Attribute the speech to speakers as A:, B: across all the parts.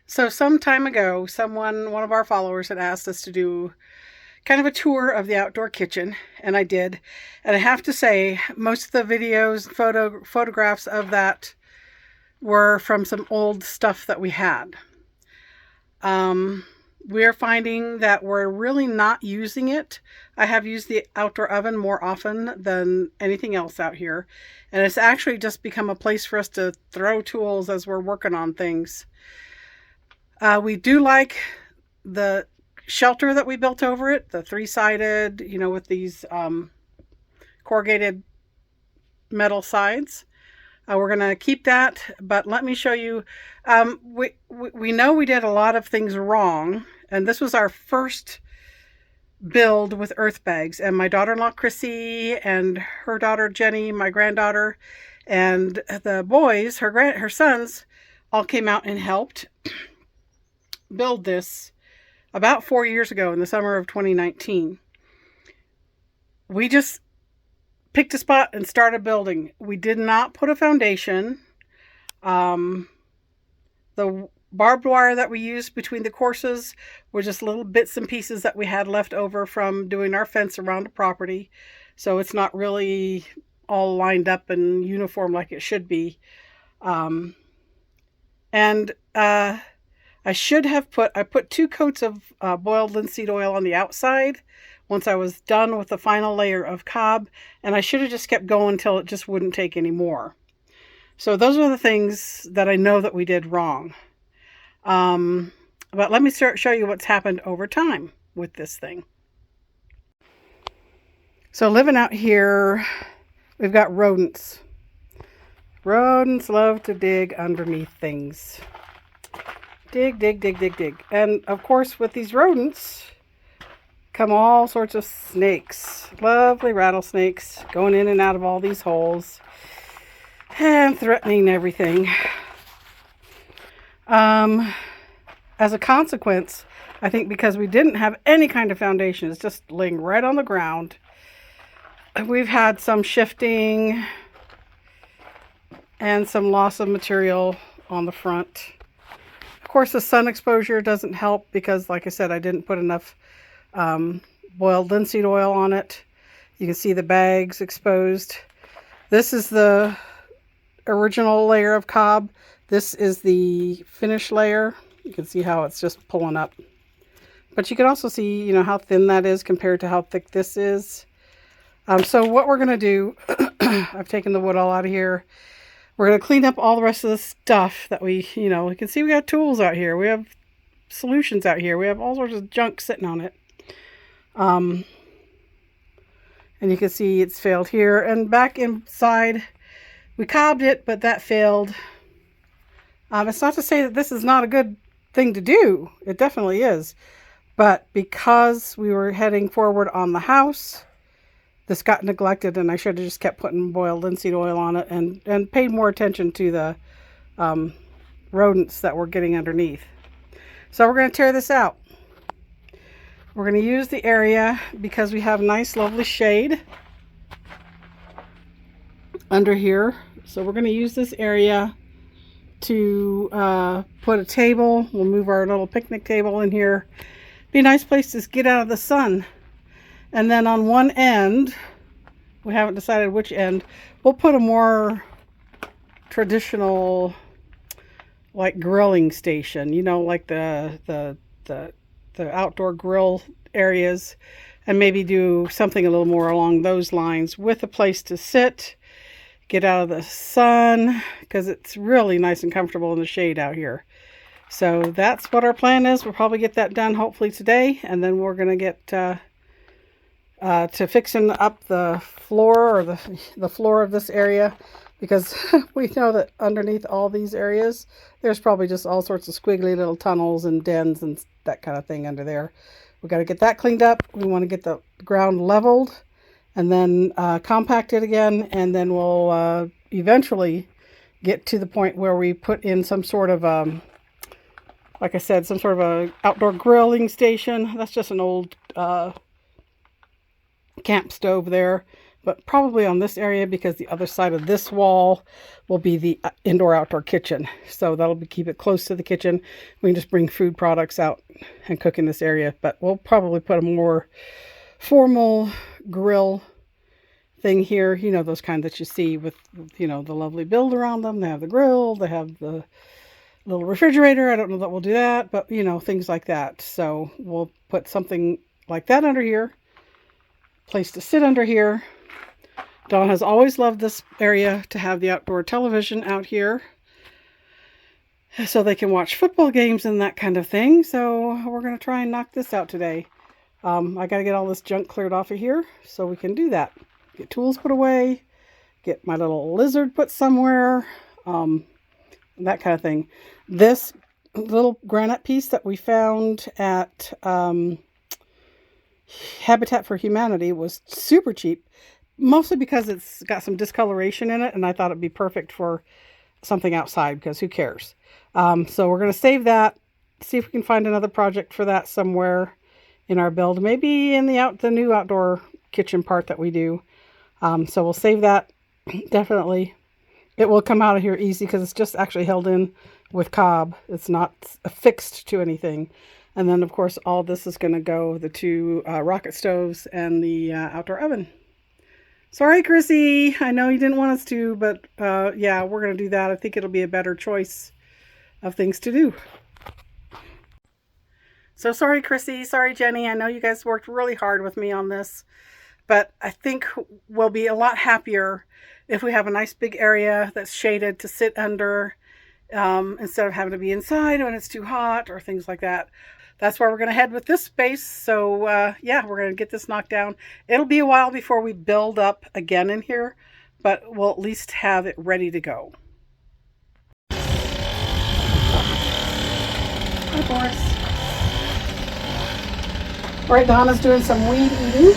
A: So some time ago, one of our followers had asked us to do kind of a tour of the outdoor kitchen, and I did. And I have to say, most of the videos, photographs of that were from some old stuff that we had. We're finding that we're really not using it. I have used the outdoor oven more often than anything else out here, and it's actually just become a place for us to throw tools as we're working on things. We do like the shelter that we built over it, the three-sided, with these corrugated metal sides. We're going to keep that, but let me show you. We know we did a lot of things wrong, and this was our first build with earth bags. And my daughter-in-law Chrissy and her daughter Jenny, my granddaughter, and the boys, her sons, all came out and helped build this about 4 years ago in the summer of 2019. We just picked a spot and started building. We did not put a foundation. The barbed wire that we used between the courses were just little bits and pieces that we had left over from doing our fence around the property. So it's not really all lined up and uniform like it should be. I put 2 coats of boiled linseed oil on the outside once I was done with the final layer of cob, and I should have just kept going until it just wouldn't take any more. So those are the things that I know that we did wrong. But let me show you what's happened over time with this thing. So living out here, we've got rodents. Rodents love to dig underneath things. Dig, dig, dig, dig, dig. And of course, with these rodents come all sorts of snakes. Lovely rattlesnakes going in and out of all these holes and threatening everything. As a consequence, I think because we didn't have any kind of foundation, it's just laying right on the ground, we've had some shifting and some loss of material on the front. Of course, the sun exposure doesn't help because, like I said, I didn't put enough boiled linseed oil on it. You can see the bags exposed. This is the original layer of cob. This is the finished layer. You can see how it's just pulling up. But you can also see, how thin that is compared to how thick this is. So what we're going to do, I've taken the wood all out of here. We're going to clean up all the rest of the stuff that you can see we got tools out here. We have solutions out here. We have all sorts of junk sitting on it. And you can see it's failed here. And back inside, we cobbed it, but that failed. It's not to say that this is not a good thing to do. It definitely is. But because we were heading forward on the house, this got neglected, and I should have just kept putting boiled linseed oil on it and paid more attention to the rodents that were getting underneath. So we're going to tear this out. We're going to use the area because we have nice, lovely shade under here. So we're going to use this area to put a table. We'll move our little picnic table in here. Be a nice place to get out of the sun. And then on one end, we haven't decided which end, we'll put a more traditional, like, grilling station, like the outdoor grill areas, and maybe do something a little more along those lines with a place to sit, get out of the sun, because it's really nice and comfortable in the shade out here. So that's what our plan is. We'll probably get that done hopefully today, and then we're going to get to fixing up the floor, or the floor of this area, because we know that underneath all these areas there's probably just all sorts of squiggly little tunnels and dens and that kind of thing under there. We got to get that cleaned up. We want to get the ground leveled and then compact it again, and then we'll eventually get to the point where we put in some sort of, like I said, some sort of a outdoor grilling station. That's just an old camp stove there, but probably on this area because the other side of this wall will be the indoor-outdoor kitchen. So that'll keep it close to the kitchen. We can just bring food products out and cook in this area, but we'll probably put a more formal grill thing here. You know, those kind that you see with, you know, the lovely build around them. They have the grill, they have the little refrigerator. I don't know that we'll do that, but you know, things like that. So we'll put something like that under here. Place to sit under here. Dawn has always loved this area to have the outdoor television out here so they can watch football games and that kind of thing. So we're going to try and knock this out today. I got to get all this junk cleared off of here so we can do that. Get tools put away, get my little lizard put somewhere, that kind of thing. This little granite piece that we found at Habitat for Humanity was super cheap, mostly because it's got some discoloration in it, and I thought it'd be perfect for something outside because who cares. So we're going to save that, see if we can find another project for that somewhere in our build, maybe in the new outdoor kitchen part that we do. So we'll save that. Definitely it will come out of here easy because it's just actually held in with cob. It's not affixed to anything. And then, of course, all this is going to go, the two rocket stoves and the outdoor oven. Sorry, Chrissy. I know you didn't want us to, but yeah, we're going to do that. I think it'll be a better choice of things to do. So sorry, Chrissy. Sorry, Jenny. I know you guys worked really hard with me on this, but I think we'll be a lot happier if we have a nice big area that's shaded to sit under instead of having to be inside when it's too hot or things like that. That's where we're going to head with this space. So yeah, we're going to get this knocked down. It'll be a while before we build up again in here, but we'll at least have it ready to go. Hi, Boris. All right, Donna's doing some weed eating,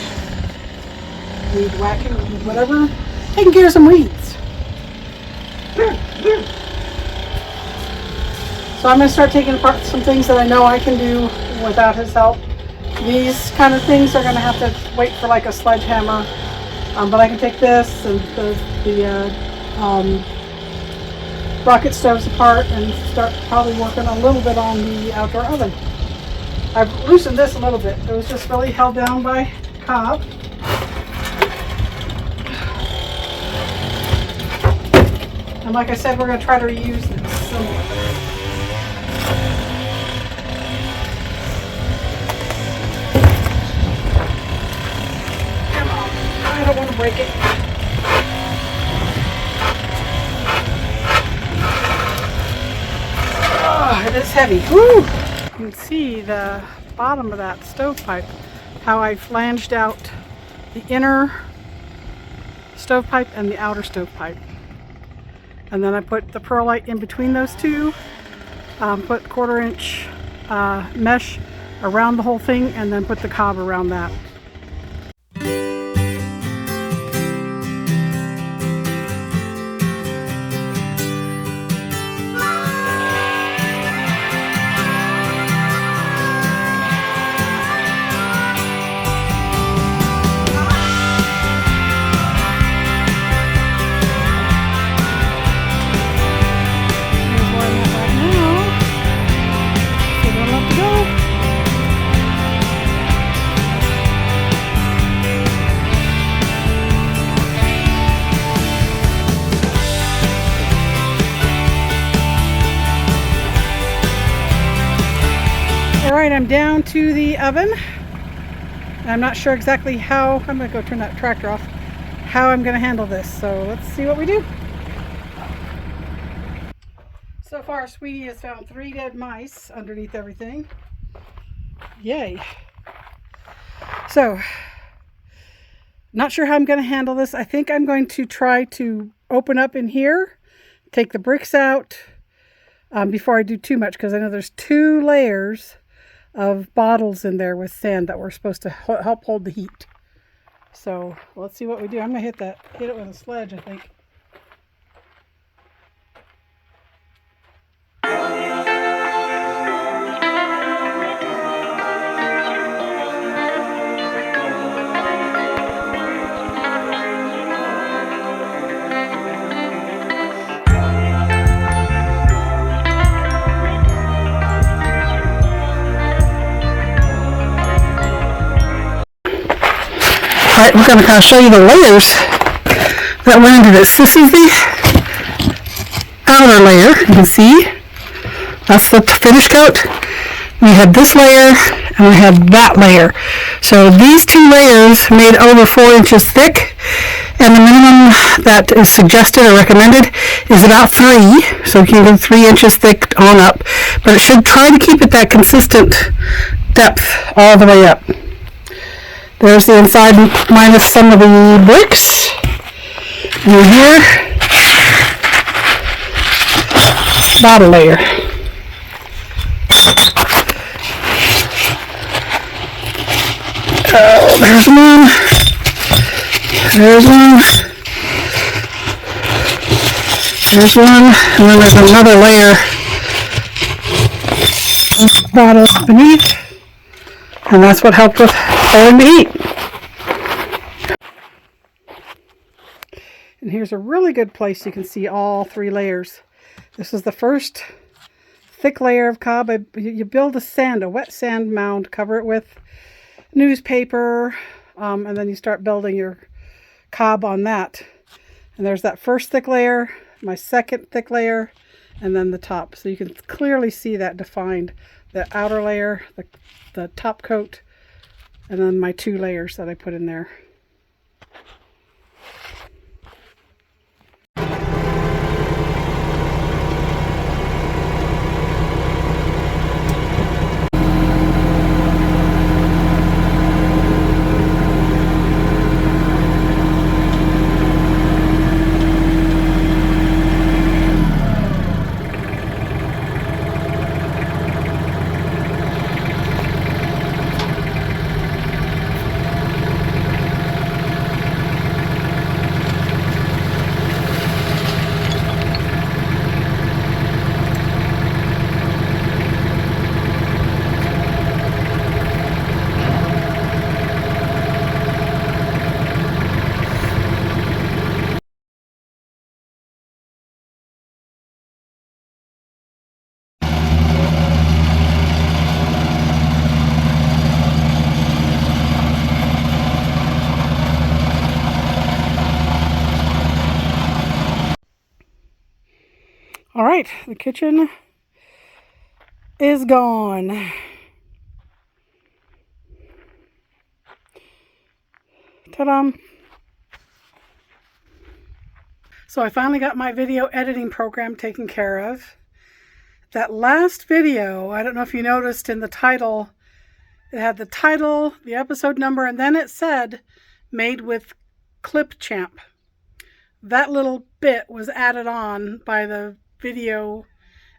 A: weed whacking, whatever, taking care of some weeds. So I'm going to start taking apart some things that I know I can do without his help. These kind of things are going to have to wait for like a sledgehammer. But I can take this and the rocket stoves apart and start probably working a little bit on the outdoor oven. I've loosened this a little bit. It was just really held down by cob. And like I said, we're going to try to reuse this somewhere. I don't want to break it. Oh, it is heavy. Woo! You can see the bottom of that stovepipe, how I flanged out the inner stovepipe and the outer stovepipe. And then I put the perlite in between those two, put 1/4 inch mesh around the whole thing, and then put the cob around that. Alright, I'm down to the oven. I'm not sure exactly how, I'm going to go turn that tractor off, how I'm going to handle this. So let's see what we do. So far, Sweetie has found 3 dead mice underneath everything. Yay. So, not sure how I'm going to handle this. I think I'm going to try to open up in here, take the bricks out before I do too much, because I know there's 2 layers of bottles in there with sand that were supposed to help hold the heat. So let's see what we do. I'm gonna hit it with a sledge, I think. Alright, we're going to kind of show you the layers that went into this. This is the outer layer, you can see. That's the finish coat. We had this layer and we had that layer. So these two layers made over 4 inches thick, and the minimum that is suggested or recommended is about 3. So you can go 3 inches thick on up, but it should try to keep it that consistent depth all the way up. There's the inside minus some of the bricks. And here, bottom layer. There's one. There's one. There's one. And then there's another layer of bottle beneath. And that's what helped with holding the heat. And here's a really good place you can see all 3 layers. This is the first thick layer of cob. You build a wet sand mound, cover it with newspaper, and then you start building your cob on that. And there's that first thick layer, my second thick layer, and then the top. So you can clearly see that defined. The outer layer, the top coat, and then my 2 layers that I put in there. All right, the kitchen is gone. Ta-da! So I finally got my video editing program taken care of. That last video, I don't know if you noticed in the title, it had the title, the episode number, and then it said made with Clipchamp. That little bit was added on by the video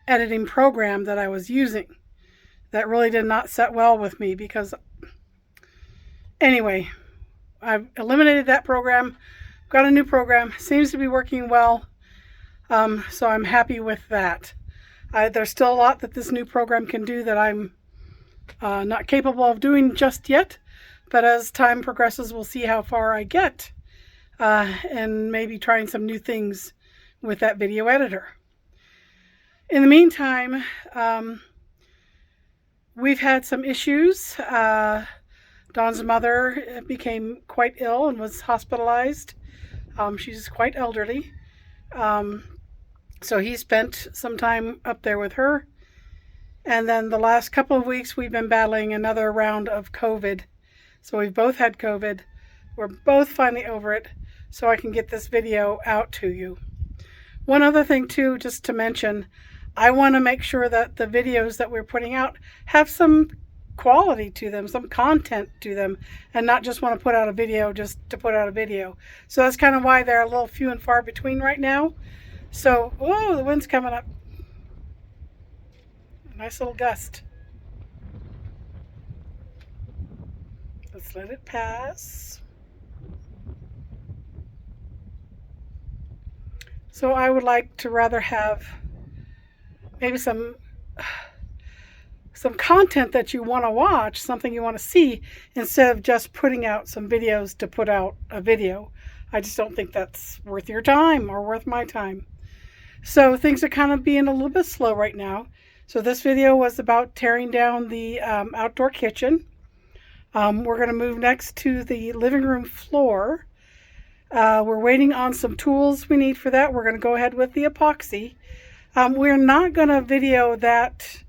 A: editing program that I was using. That really did not set well with me because, anyway, I've eliminated that program, got a new program, seems to be working well, so I'm happy with that. There's still a lot that this new program can do that I'm not capable of doing just yet, but as time progresses, we'll see how far I get, and maybe trying some new things with that video editor. In the meantime, we've had some issues. Dawn's mother became quite ill and was hospitalized. She's quite elderly. So he spent some time up there with her. And then the last couple of weeks, we've been battling another round of COVID. So we've both had COVID. We're both finally over it, so I can get this video out to you. One other thing too, just to mention, I want to make sure that the videos that we're putting out have some quality to them, some content to them, and not just want to put out a video just to put out a video. So that's kind of why they're a little few and far between right now. So, whoa, the wind's coming up. Nice little gust. Let's let it pass. So I would like to rather have maybe some content that you want to watch, something you want to see, instead of just putting out some videos to put out a video. I just don't think that's worth your time or worth my time. So things are kind of being a little bit slow right now. So this video was about tearing down the outdoor kitchen. We're going to move next to the living room floor. We're waiting on some tools we need for that. We're going to go ahead with the epoxy. We're not going to video that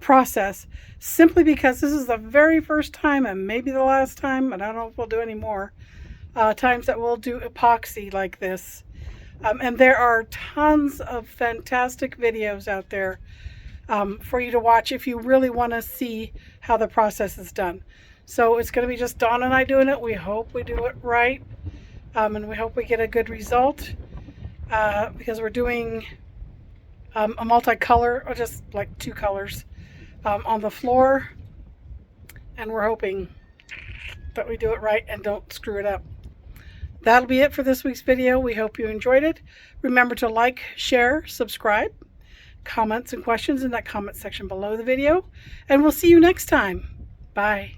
A: process simply because this is the very first time and maybe the last time, and I don't know if we'll do any more times that we'll do epoxy like this. And there are tons of fantastic videos out there for you to watch if you really want to see how the process is done. So it's going to be just Dawn and I doing it. We hope we do it right, and we hope we get a good result because we're doing a multicolor, or just like 2 colors on the floor, and we're hoping that we do it right and don't screw it up. That'll be it for this week's video. We hope you enjoyed it. Remember to like, share, subscribe, comments and questions in that comment section below the video, and we'll see you next time. Bye.